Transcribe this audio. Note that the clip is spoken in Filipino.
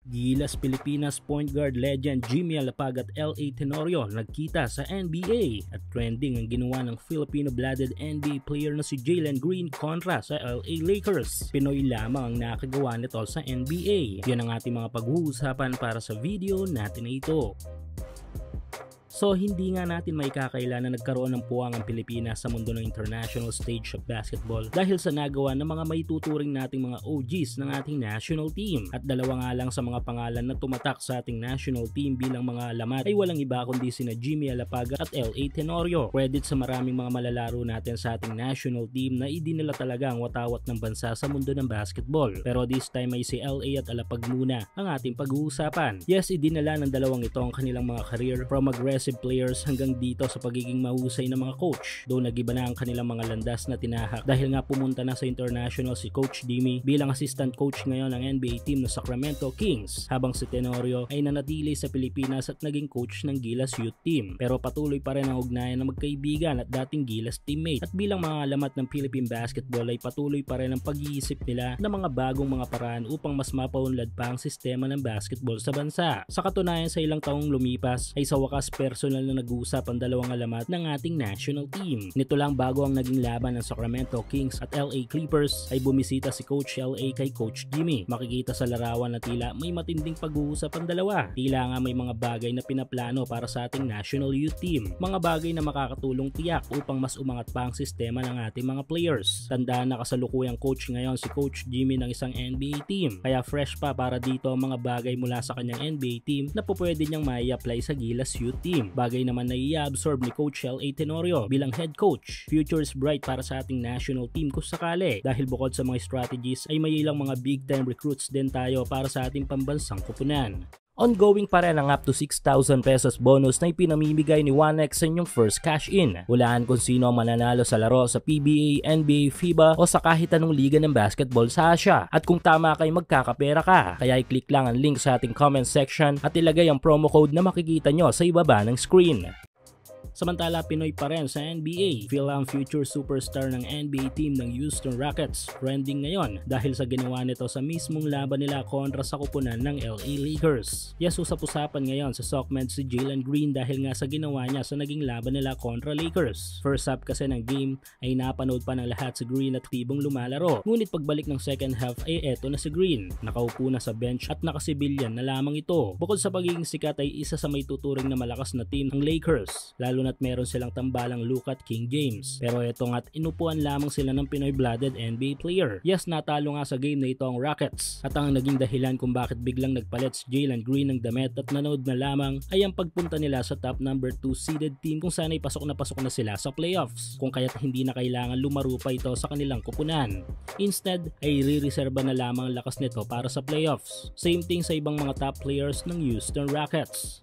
Gilas Pilipinas point guard legend Jimmy Alapag at L.A. Tenorio nagkita sa NBA at trending ang ginawa ng Filipino-blooded NBA player na si Jalen Green kontra sa LA Lakers. Pinoy lamang ang nakagawa nito sa NBA. Yan ang ating mga pag-uusapan para sa video natin na ito. So hindi nga natin may kakaila na nagkaroon ng puwang ang Pilipinas sa mundo ng international stage of basketball dahil sa nagawa ng mga maituturing nating mga OGs ng ating national team. At dalawa nga lang sa mga pangalan na tumatak sa ating national team bilang mga alamat ay walang iba kundi sina Jimmy Alapag at L.A. Tenorio. Credit sa maraming mga malalaro natin sa ating national team na idinala talaga ang watawat ng bansa sa mundo ng basketball. Pero this time ay si L.A. at Alapag muna ang ating pag-uusapan. Yes, idinala ng dalawang ito ang kanilang mga career from aggressive players hanggang dito sa pagiging mahusay ng mga coach. Doon nagiba na ang kanilang mga landas na tinahak dahil nga pumunta na sa international si Coach Jimmy bilang assistant coach ngayon ng NBA team na Sacramento Kings, habang si Tenorio ay nanatili sa Pilipinas at naging coach ng Gilas Youth Team. Pero patuloy pa rin ang ugnayan ng magkaibigan at dating Gilas teammate. At bilang mga alamat ng Philippine basketball ay patuloy pa rin ang pag-iisip nila ng mga bagong mga paraan upang mas mapaunlad pa ang sistema ng basketball sa bansa. Sa katunayan, sa ilang taong lumipas ay sa wakas personal na nag-uusap ang dalawang alamat ng ating national team. Nito lang bago ang naging laban ng Sacramento Kings at LA Clippers ay bumisita si Coach LA kay Coach Jimmy. Makikita sa larawan na tila may matinding pag-uusap ang dalawa. Tila nga may mga bagay na pinaplano para sa ating national youth team. Mga bagay na makakatulong tiyak upang mas umangat pa ang sistema ng ating mga players. Tandaan na kasalukuyang coach ngayon si Coach Jimmy ng isang NBA team. Kaya fresh pa para dito ang mga bagay mula sa kanyang NBA team na pupwede niyang mai-apply sa Gilas Youth Team. Bagay naman na i-absorb ni Coach L.A. Tenorio bilang head coach. Future is bright para sa ating national team kung sakali, dahil bukod sa mga strategies ay may ilang mga big time recruits din tayo para sa ating pambansang kupunan. Ongoing pa rin ang up to 6,000 pesos bonus na ipinamimigay ni 1x sa inyong first cash in. Hulaan kung sino ang mananalo sa laro sa PBA, NBA, FIBA o sa kahit anong liga ng basketball sa Asia. At kung tama kay magkakapera ka, kaya i-click lang ang link sa ating comment section at ilagay ang promo code na makikita nyo sa ibaba ng screen. Samantala, Pinoy pa rin sa NBA. Phil ang future superstar ng NBA team ng Houston Rockets. Trending ngayon dahil sa ginawa nito sa mismong laban nila kontra sa kupunan ng LA Lakers. Yes, usap-usapan ngayon sa SOCMED si Jalen Green dahil nga sa ginawa niya sa naging laban nila kontra Lakers. First half kasi ng game ay napanood pa ng lahat si Green at tibong lumalaro. Ngunit pagbalik ng second half ay eto na si Green. Nakaupo na sa bench at nakasibilyan na lamang ito. Bukod sa pagiging sikat ay isa sa may tuturing na malakas na team ng Lakers, lalo at meron silang tambalang Luka at King James. Pero eto nga't inupuan lamang sila ng Pinoy-blooded NBA player. Yes, natalo nga sa game na ito ang Rockets. At ang naging dahilan kung bakit biglang nagpalit si Jalen Green ng damit at nanood na lamang ay ang pagpunta nila sa top number 2 seeded team kung saan ay pasok na sila sa playoffs. Kung kaya't hindi na kailangan lumaro pa ito sa kanilang kupunan. Instead, ay re-reserba na lamang ang lakas nito para sa playoffs. Same thing sa ibang mga top players ng Houston Rockets.